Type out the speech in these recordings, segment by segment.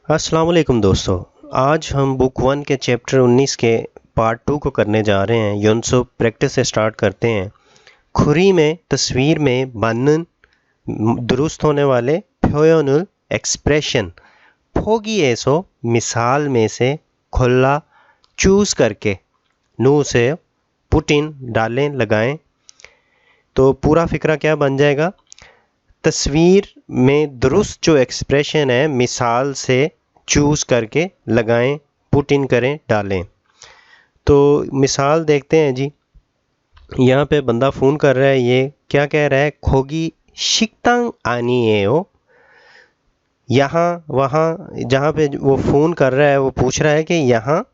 अस्सलाम वालेकुम दोस्तों। आज हम बुक 1 के चैप्टर 19 के पार्ट 2 को करने जा रहे हैं। योनसो प्रैक्टिस से स्टार्ट करते हैं। खुरी में तस्वीर में बानन दुरुस्त होने वाले फ्योनुल एक्सप्रेशन फोगी ऐसो मिसाल में से खुला चूज़ करके नू से पुटिन डालें लगाएं। तो पूरा फिक्रा क्या बन जाएगा? तस्वीर में दुरुस्त जो एक्सप्रेशन है मिसाल से चूज़ करके लगाएं, पुट इन करें, डालें। तो मिसाल देखते हैं जी। यहाँ पे बंदा फ़ोन कर रहा है, ये क्या कह रहा है? खोगी शिकतांग आनी है हो। यहाँ वहाँ जहाँ पे वो फ़ोन कर रहा है वो पूछ रहा है कि यहाँ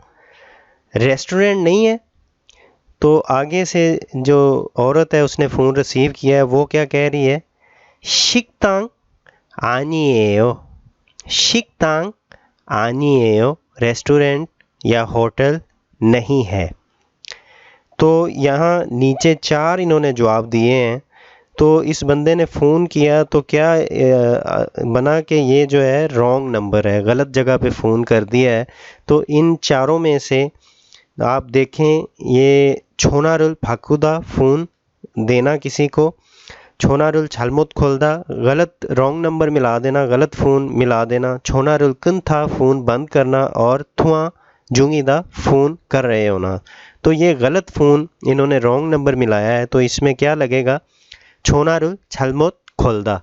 रेस्टोरेंट नहीं है। तो आगे से जो औरत है उसने फ़ोन रिसीव किया है वो क्या कह रही है? शिकतांग आनी है हो। शिकतांग आनिएयो रेस्टोरेंट या होटल नहीं है। तो यहाँ नीचे 4 इन्होंने जवाब दिए हैं। तो इस बंदे ने फ़ोन किया तो क्या बना कि ये जो है रॉन्ग नंबर है, गलत जगह पे फ़ोन कर दिया है। तो इन चारों में से आप देखें, ये छोनारुल फाकुदा फ़ोन देना किसी को, छोनारुल छलमुत खोलदा गलत रॉन्ग नंबर मिला देना, गलत फ़ोन मिला देना, छोनारुल कन था फ़ोन बंद करना, और थुआ जुंगीदा फ़ोन कर रहे होना। तो ये गलत फ़ोन इन्होंने रॉन्ग नंबर मिलाया है। तो इसमें क्या लगेगा? छोनारुल छलमुत खोलदा,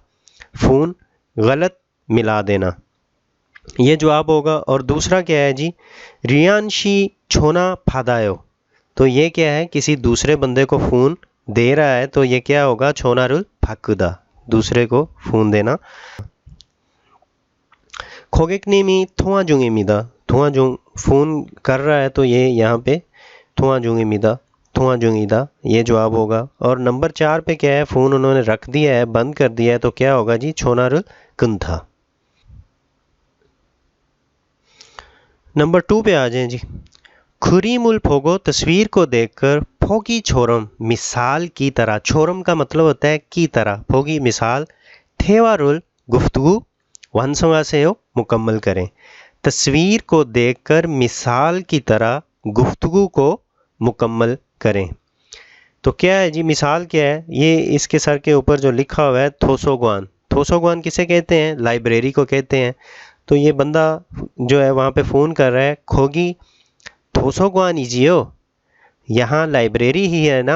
फ़ोन गलत मिला देना, ये जवाब होगा। और दूसरा क्या है जी? रियांशी छोना फादायो। तो ये क्या है? किसी दूसरे बंदे को फ़ोन दे रहा है। तो ये क्या होगा? छोनारुल फाकुदा, दूसरे को फ़ोन देना। खोगेकनेमी थुआ जुंगेमिदा, थुआ जुंग फ़ोन कर रहा है तो ये यहाँ पे थुआ जुंगेमिदा, थुआ जुंगीदा, ये जवाब होगा। और नंबर 4 पे क्या है? फ़ोन उन्होंने रख दिया है, बंद कर दिया है। तो क्या होगा जी? छोनारुल कुंथा। नंबर 2 पे आ जाएं जी। खुरीमुल फोगो तस्वीर को देखकर फोगी छोरम मिसाल की तरह, छोरम का मतलब होता है की तरह, फोगी मिसाल, थेवारुल गुफ्तगू वंसवा से हो मुकम्मल करें। तस्वीर को देखकर मिसाल की तरह गुफ्तगू को मुकम्मल करें। तो क्या है जी? मिसाल क्या है? ये इसके सर के ऊपर जो लिखा हुआ है थोसोगवान, थोसोगवान किसे कहते हैं? लाइब्रेरी को कहते हैं। तो ये बंदा जो है वहाँ पे फ़ोन कर रहा है, खोगी थोसोगवान इजियो, यहाँ लाइब्रेरी ही है ना।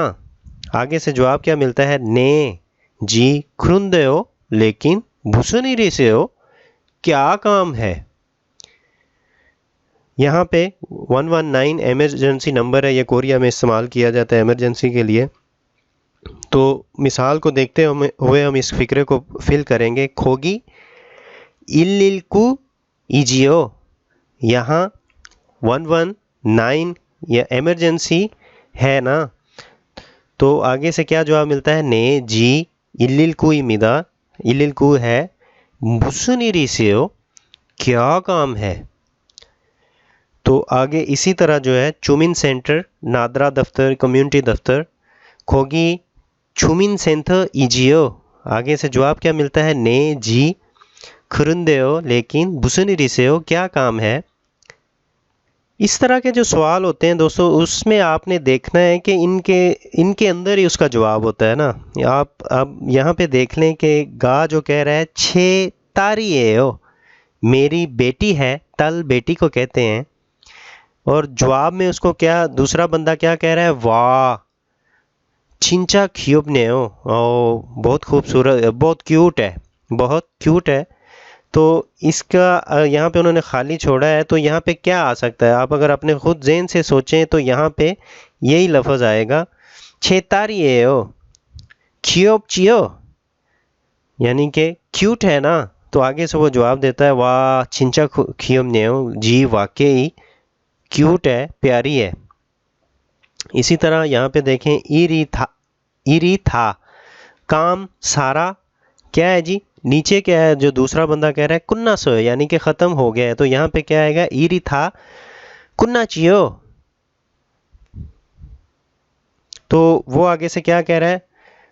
आगे से जवाब क्या मिलता है? ने जी खुंदे हो लेकिन भूसनी से हो, क्या काम है? यहाँ पे 119 एमरजेंसी नंबर है, ये कोरिया में इस्तेमाल किया जाता है एमरजेंसी के लिए। तो मिसाल को देखते हुए हम इस फिक्रे को फिल करेंगे। खोगी इल्लिल्कू इजियो, यहाँ 119 या एमरजेंसी है ना। तो आगे से क्या जवाब मिलता है? ने जी इल्लिल्कू इमिदा, इल्लिल्कू है, भुसुनिरी से हो, क्या काम है? तो आगे इसी तरह जो है चुमिन सेंटर, नादरा दफ्तर, कम्युनिटी दफ्तर, खोगी चुमिन सेंटर इजियो, आगे से जवाब क्या मिलता है? ने जी खुरुंदे हो लेकिन भुसुनिरी से हो, क्या काम है? इस तरह के जो सवाल होते हैं दोस्तों, उसमें आपने देखना है कि इनके इनके अंदर ही उसका जवाब होता है ना। आप अब यहाँ पे देख लें कि गा जो कह रहा है छे तारी है हो, मेरी बेटी है, तल बेटी को कहते हैं। और जवाब में उसको क्या दूसरा बंदा क्या कह रहा है? वाह छिंचा खियोबने हो, ओ बहुत खूबसूरत, बहुत क्यूट है, बहुत क्यूट है। तो इसका यहाँ पे उन्होंने खाली छोड़ा है। तो यहाँ पे क्या आ सकता है? आप अगर अपने खुद ज़हन से सोचें तो यहाँ पे यही लफ्ज़ आएगा, छेतारी है हो, खियोब चियो, यानी कि क्यूट है ना। तो आगे से वो जवाब देता है, वाह छिंचा खियोब ने हो, जी वाकई क्यूट है, प्यारी है। इसी तरह यहाँ पे देखें, इरी था काम सारा, क्या है जी? नीचे क्या है? जो दूसरा बंदा कह रहा है कुन्ना सो, यानी कि ख़त्म हो गया है। तो यहाँ पे क्या आएगा? इरी था कुन्ना चियो। तो वो आगे से क्या कह रहा है?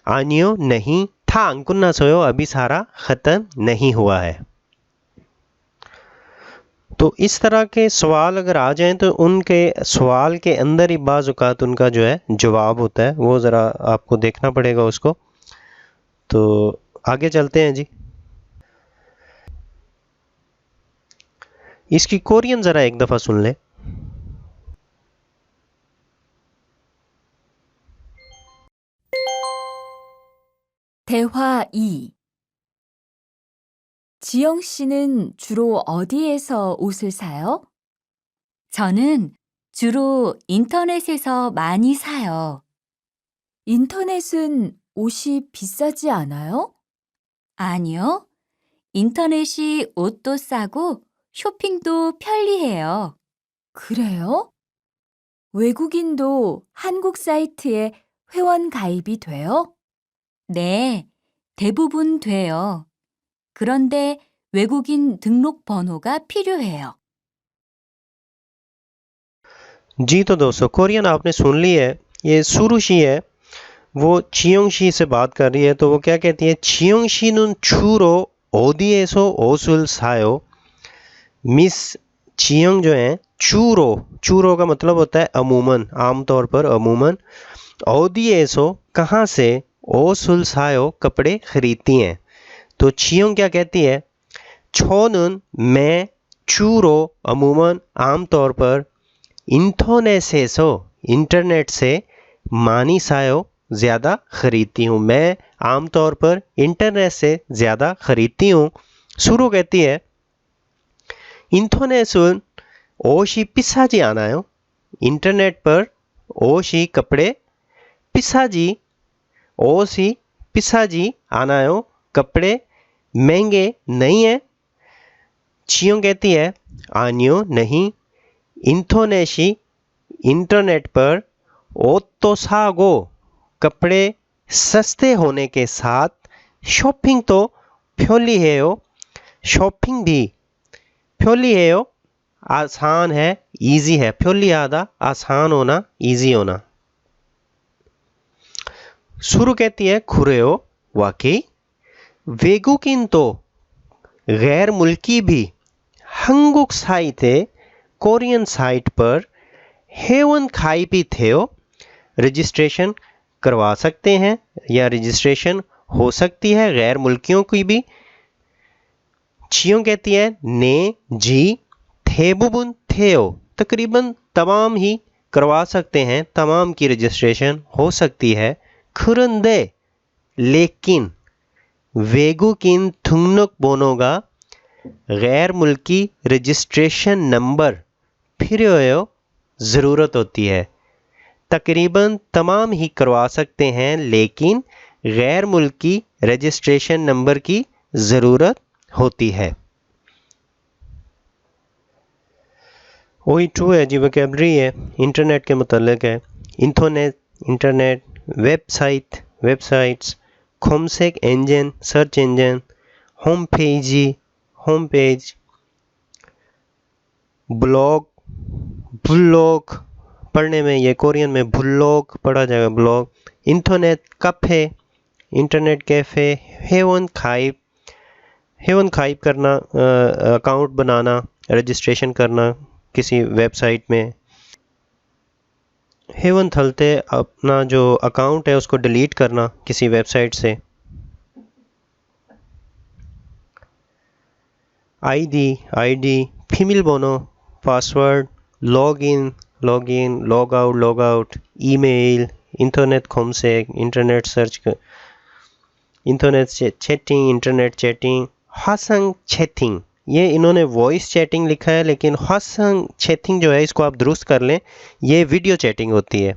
आनियो नहीं था अंकुन्ना सोयो, अभी सारा ख़त्म नहीं हुआ है। तो इस तरह के सवाल अगर आ जाएं तो उनके सवाल के अंदर ही बाज़ औक़ात उनका जो है जवाब होता है, वो ज़रा आपको देखना पड़ेगा उसको। तो आगे चलते हैं जी। इसकी कोरियन ज़रा एक दफ़ा सुन लें। 대화 2. 지영 씨는 주로 어디에서 옷을 사요? 저는 주로 인터넷에서 많이 사요. 인터넷은 옷이 비싸지 않아요? 아니요. 인터넷이 옷도 싸고 쇼핑도 편리해요. 그래요? 외국인도 한국 사이트에 회원 가입이 돼요? 네, 대부분 돼요. 그런데 외국인 등록 번호가 필요해요. जी तो दोस्तों, कोरियन आपने सुन ली है। ये सुरुशी है, वो चियोंगशी से बात कर रही है। तो वो क्या कहती है, चियोंगशी는 주로 어디에서 옷을 사요? मिस चियोंग जो है चूरो का मतलब होता है अमूमन, आमतौर पर अमूमन। 어디에서 कहाँ से, 옷을 사요 कपड़े खरीदती हैं। तो चियोंग क्या कहती है, 저는 मैं 주로 अमूमन आमतौर पर इंटरनेट에서 इंटरनेट से 많이 사요 ज़्यादा खरीदती हूँ। मैं आमतौर पर इंटरनेट से ज़्यादा खरीदती हूँ। शुरू कहती है इंटरनेट은 옷이 비싸지 않아요? इंटरनेट पर 옷이 कपड़े 비싸지 옷이 비싸지 않아요? कपड़े महंगे नहीं है। चियों कहती है आनियो नहीं, इंटरनेशी इंटरनेट पर 옷도 사고 कपड़े सस्ते होने के साथ शॉपिंग तो 편리해요, शॉपिंग भी 편리해요 आसान है, इजी है। 편리하다 आसान होना, इजी होना। शुरू कहती है 그래요 वाकई, 외국인 तो गैर मुल्की भी 한국 साइट कोरियन साइट पर 회원 가입이 돼요 रजिस्ट्रेशन करवा सकते हैं या रजिस्ट्रेशन हो सकती है गैर मुल्कियों की भी। चियों कहती है ने जी, 대부분 돼요 तकरीबन तमाम ही करवा सकते हैं, तमाम की रजिस्ट्रेशन हो सकती है। 그런데 लेकिन 외국인 등록번호가 गैर मुल्की रजिस्ट्रेशन नंबर 필요해요 ज़रूरत होती है। तकरीबन तमाम ही करवा सकते हैं लेकिन गैर मुल्की रजिस्ट्रेशन नंबर की ज़रूरत होती है। वही ट्रू है जी, वोकैबलरी है, इंटरनेट के मुतल्लिक है। इंटरनेट, वेबसाइट्स, खोमसेक engine, search engine, home page, blog पढ़ने में ये कोरियन में ब्लॉग पढ़ा जाएगा, blog. Internet cafe, internet cafe, 회원 가입 करना, अकाउंट बनाना, रजिस्ट्रेशन करना किसी वेबसाइट में। 회원 थलते अपना जो अकाउंट है उसको डिलीट करना किसी वेबसाइट से। ID, 비밀번호, password, login, log out, email, internet 검색, internet search, internet chatting, 화상 chatting. ये इन्होंने वॉइस चैटिंग लिखा है लेकिन 화상 चैटिंग जो है इसको आप दुरुस्त कर लें, ये वीडियो चैटिंग होती है।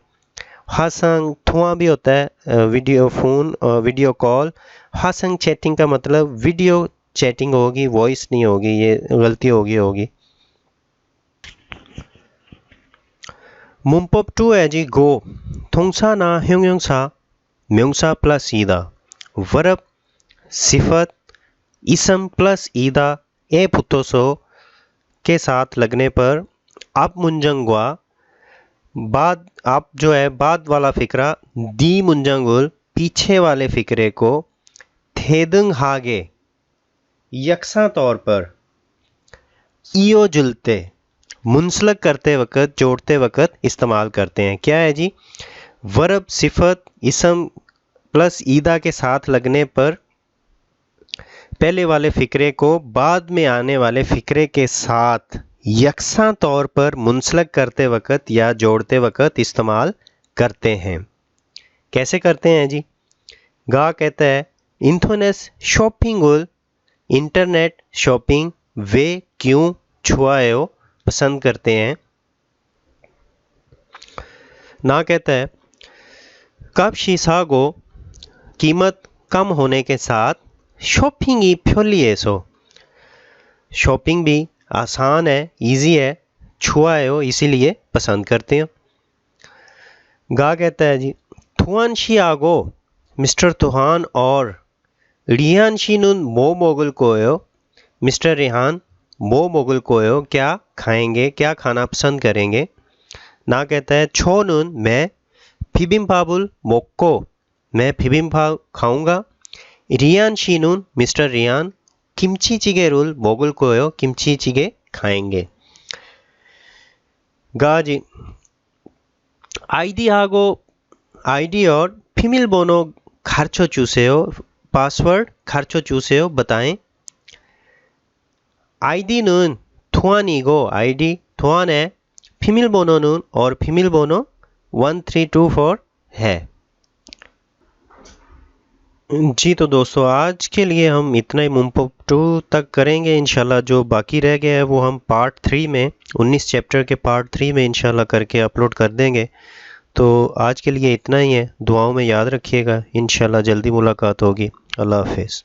화상 थुआ भी होता है वीडियो फ़ोन और वीडियो कॉल। 화상 चैटिंग का मतलब वीडियो चैटिंग होगी, वॉइस नहीं होगी, ये गलती होगी। 문법 2 है जी, go। 동사나 형용사, 명사 प्लस ईदा, वर्ब, सिफत, इसम प्लस ईदा ए 붙어서 के साथ लगने पर आप 문장과 बाद, आप जो है बाद वाला फ़िक्रा, दी 문장을 पीछे वाले फ़िक्रे को 대등하게 यकसा तौर पर इयो जुलते मुंसलक करते वक्त, जोड़ते वक्त इस्तेमाल करते हैं। क्या है जी? वर्ब सिफत इसम प्लस ईदा के साथ लगने पर पहले वाले फ़िक्रे को बाद में आने वाले फ़िक्रे के साथ यकसा तौर पर मुंसलक करते वक्त या जोड़ते वक्त इस्तेमाल करते हैं। कैसे करते हैं जी? गा कहता है इंथोनेस शॉपिंगुल इंटरनेट शॉपिंग वे क्यों छुआयो पसंद करते हैं। ना कहता है कब शीसागो कीमत कम होने के साथ शॉपिंग ही फ्योलिएसो, शॉपिंग भी आसान है, इजी है, छुआयो इसीलिए पसंद करते हैं। गा कहता है जी थुआन शियागो मिस्टर तुहान और रिहान शिनुन मो मोगल कोयो, मिस्टर रिहान मो मोगल कोयो क्या खाएंगे, क्या खाना पसंद करेंगे। ना कहता है छोनुन मैं फिबिम्बाबुल मोक्को, मैं फिबिम्बाब खाऊंगा। रियान शिनुन मिस्टर रियान किमची चिगेरुल मोगल कोयो किमची चिगे खाएंगे। गा जी आईडी हागो आईडी और फीमेल बोनो खर्चो चूसेयो, पासवर्ड खर्चो चूसेयो बताएं। आईडी नून थुआनीगो, आईडी थुआन है, फीमेल बोनो नून और फीमेल बोनो 1324 है। जी तो दोस्तों आज के लिए हम इतना ही मुंपो 2 तक करेंगे इंशाल्लाह। जो बाकी रह गया है वो हम पार्ट 3 में 19 चैप्टर के पार्ट 3 में इंशाल्लाह करके अपलोड कर देंगे। तो आज के लिए इतना ही है। दुआओं में याद रखिएगा, इंशाल्लाह जल्दी मुलाकात होगी। अल्लाह हाफिज़।